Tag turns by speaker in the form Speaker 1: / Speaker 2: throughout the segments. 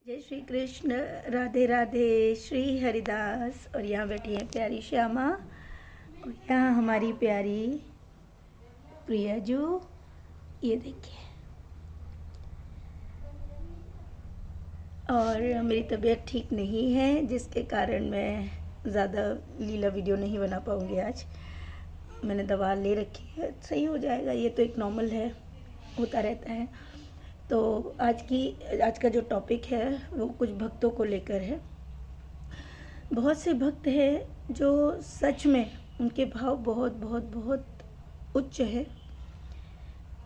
Speaker 1: जय श्री कृष्ण। राधे राधे। श्री हरिदास। और यहाँ बैठी है प्यारी श्यामा और यहाँ हमारी प्यारी प्रियाजू। ये देखिए। और मेरी तबीयत ठीक नहीं है जिसके कारण मैं ज़्यादा लीला वीडियो नहीं बना पाऊँगी आज। मैंने दवा ले रखी है, सही हो जाएगा। ये तो एक नॉर्मल है, होता रहता है। तो आज का जो टॉपिक है वो कुछ भक्तों को लेकर है। बहुत से भक्त हैं जो सच में उनके भाव बहुत बहुत बहुत उच्च है।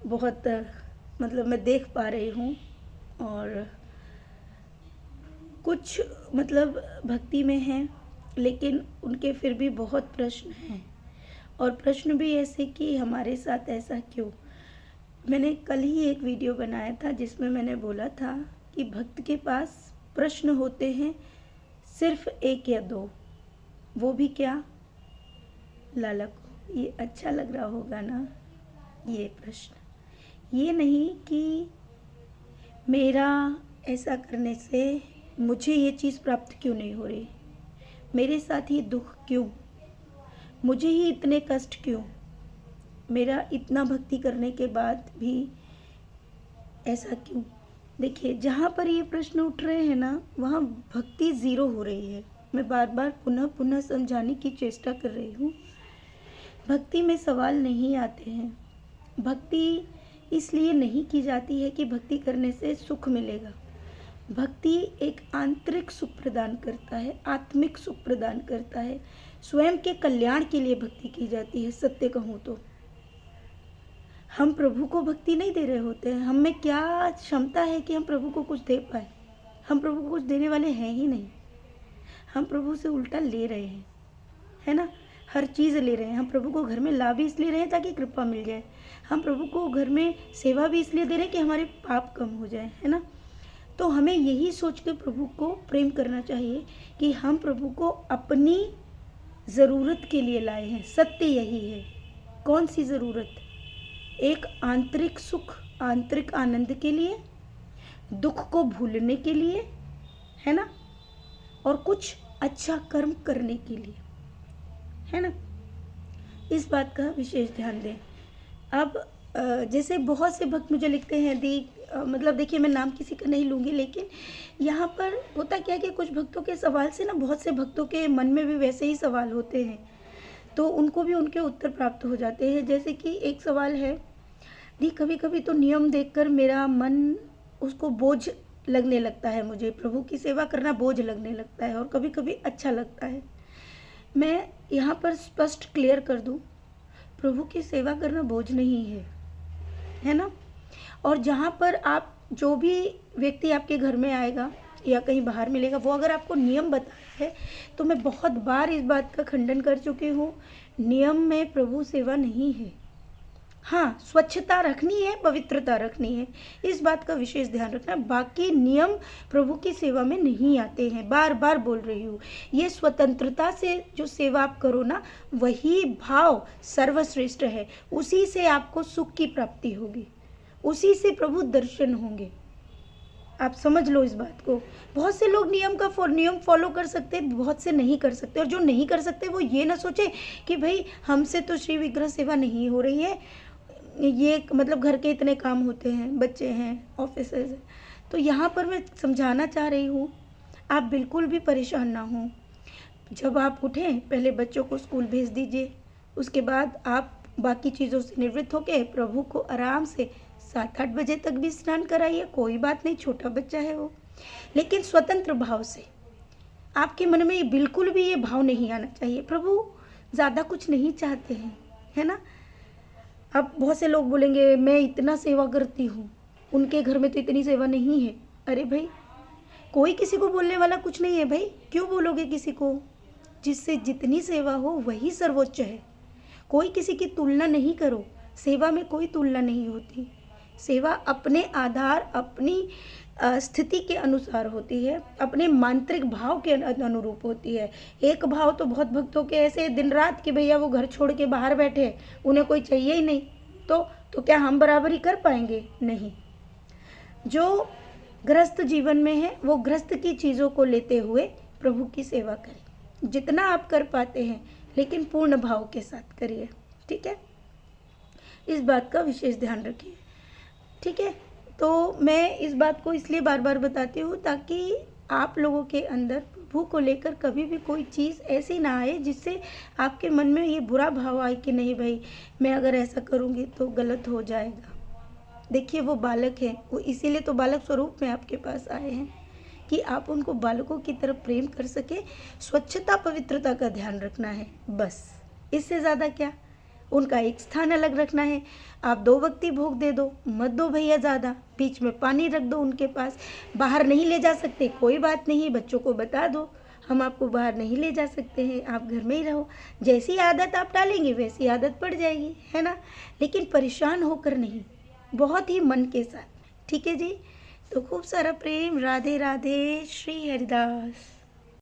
Speaker 1: बहुत मतलब मैं देख पा रही हूँ। और कुछ मतलब भक्ति में हैं लेकिन उनके फिर भी बहुत प्रश्न हैं। और प्रश्न भी ऐसे कि हमारे साथ ऐसा क्यों। मैंने कल ही एक वीडियो बनाया था जिसमें मैंने बोला था कि भक्त के पास प्रश्न होते हैं सिर्फ एक या दो। वो भी क्या, लाला को ये अच्छा लग रहा होगा ना, ये प्रश्न। ये नहीं कि मेरा ऐसा करने से मुझे ये चीज़ प्राप्त क्यों नहीं हो रही, मेरे साथ ही दुख क्यों, मुझे ही इतने कष्ट क्यों, मेरा इतना भक्ति करने के बाद भी ऐसा क्यों। देखिए, जहाँ पर ये प्रश्न उठ रहे हैं ना, वहाँ भक्ति ज़ीरो हो रही है। मैं बार बार पुनः पुनः समझाने की चेष्टा कर रही हूँ। भक्ति में सवाल नहीं आते हैं। भक्ति इसलिए नहीं की जाती है कि भक्ति करने से सुख मिलेगा। भक्ति एक आंतरिक सुख प्रदान करता है, आत्मिक सुख प्रदान करता है। स्वयं के कल्याण के लिए भक्ति की जाती है। सत्य कहूँ तो हम प्रभु को भक्ति नहीं दे रहे होते हैं। हम में क्या क्षमता है कि हम प्रभु को कुछ दे पाए। हम प्रभु को कुछ देने वाले हैं ही नहीं। हम प्रभु से उल्टा ले रहे हैं, है ना। हर चीज़ ले रहे हैं। हम प्रभु को घर में ला भी इसलिए रहे हैं ताकि कृपा मिल जाए। हम प्रभु को घर में सेवा भी इसलिए दे रहे हैं कि हमारे पाप कम हो जाए, है ना। तो हमें यही सोच के प्रभु को प्रेम करना चाहिए कि हम प्रभु को अपनी ज़रूरत के लिए लाए हैं। सत्य यही है। कौन सी ज़रूरत? एक आंतरिक सुख, आंतरिक आनंद के लिए, दुख को भूलने के लिए, है ना, और कुछ अच्छा कर्म करने के लिए, है ना। इस बात का विशेष ध्यान दें। अब जैसे बहुत से भक्त मुझे लिखते हैं मतलब देखिए, मैं नाम किसी का नहीं लूँगी, लेकिन यहाँ पर होता क्या है कि कुछ भक्तों के सवाल से ना बहुत से भक्तों के मन में भी वैसे ही सवाल होते हैं, तो उनको भी उनके उत्तर प्राप्त हो जाते हैं। जैसे कि एक सवाल है, दी कभी कभी तो नियम देखकर मेरा मन उसको बोझ लगने लगता है। मुझे प्रभु की सेवा करना बोझ लगने लगता है और कभी कभी अच्छा लगता है। मैं यहाँ पर स्पष्ट क्लियर कर दूँ, प्रभु की सेवा करना बोझ नहीं है ना। और जहाँ पर आप, जो भी व्यक्ति आपके घर में आएगा या कहीं बाहर मिलेगा, वो अगर आपको नियम बताया है, तो मैं बहुत बार इस बात का खंडन कर चुकी हूँ। नियम में प्रभु सेवा नहीं है। हाँ, स्वच्छता रखनी है, पवित्रता रखनी है, इस बात का विशेष ध्यान रखना। बाकी नियम प्रभु की सेवा में नहीं आते हैं। बार बार बोल रही हूँ, ये स्वतंत्रता से जो सेवा आप करो ना, वही भाव सर्वश्रेष्ठ है। उसी से आपको सुख की प्राप्ति होगी, उसी से प्रभु दर्शन होंगे। आप समझ लो इस बात को। बहुत से लोग नियम फॉलो कर सकते, बहुत से नहीं कर सकते। और जो नहीं कर सकते वो ये ना सोचे कि भाई हमसे तो श्री विग्रह सेवा नहीं हो रही है, ये मतलब घर के इतने काम होते हैं, बच्चे हैं, ऑफिस है। तो यहाँ पर मैं समझाना चाह रही हूँ, आप बिल्कुल भी परेशान ना हो। जब आप उठें, पहले बच्चों को स्कूल भेज दीजिए, उसके बाद आप बाकी चीज़ों से निवृत्त होकर प्रभु को आराम से 7-8 बजे तक भी स्नान कराइए, कोई बात नहीं, छोटा बच्चा है वो। लेकिन स्वतंत्र भाव से, आपके मन में बिल्कुल भी ये भाव नहीं आना चाहिए, प्रभु ज़्यादा कुछ नहीं चाहते हैं, है ना। अब बहुत से लोग बोलेंगे मैं इतना सेवा करती हूँ, उनके घर में तो इतनी सेवा नहीं है। अरे भाई, कोई किसी को बोलने वाला कुछ नहीं है भाई, क्यों बोलोगे किसी को। जिससे जितनी सेवा हो वही सर्वोच्च है। कोई किसी की तुलना नहीं करो, सेवा में कोई तुलना नहीं होती। सेवा अपने आधार, अपनी स्थिति के अनुसार होती है, अपने मांत्रिक भाव के अनुरूप होती है। एक भाव तो बहुत भक्तों के ऐसे दिन रात कि भैया वो घर छोड़ के बाहर बैठे, उन्हें कोई चाहिए ही नहीं, तो क्या हम बराबरी कर पाएंगे? नहीं। जो गृहस्थ जीवन में है वो गृहस्थ की चीज़ों को लेते हुए प्रभु की सेवा करें। जितना आप कर पाते हैं लेकिन पूर्ण भाव के साथ करिए, ठीक है। इस बात का विशेष ध्यान रखिए, ठीक है। तो मैं इस बात को इसलिए बार बार बताती हूँ ताकि आप लोगों के अंदर प्रभु को लेकर कभी भी कोई चीज़ ऐसी ना आए जिससे आपके मन में ये बुरा भाव आए कि नहीं भाई, मैं अगर ऐसा करूँगी तो गलत हो जाएगा। देखिए वो बालक हैं, वो इसीलिए तो बालक स्वरूप में आपके पास आए हैं कि आप उनको बालकों की तरफ प्रेम कर सके। स्वच्छता पवित्रता का ध्यान रखना है, बस इससे ज़्यादा क्या। उनका एक स्थान अलग रखना है। आप 2 वक्ती भोग दे दो, मत दो भैया ज़्यादा, बीच में पानी रख दो उनके पास। बाहर नहीं ले जा सकते कोई बात नहीं, बच्चों को बता दो हम आपको बाहर नहीं ले जा सकते हैं, आप घर में ही रहो। जैसी आदत आप डालेंगे वैसी आदत पड़ जाएगी, है ना। लेकिन परेशान होकर नहीं, बहुत ही मन के साथ, ठीक है जी। तो खूब सारा प्रेम। राधे राधे। श्री हरिदास।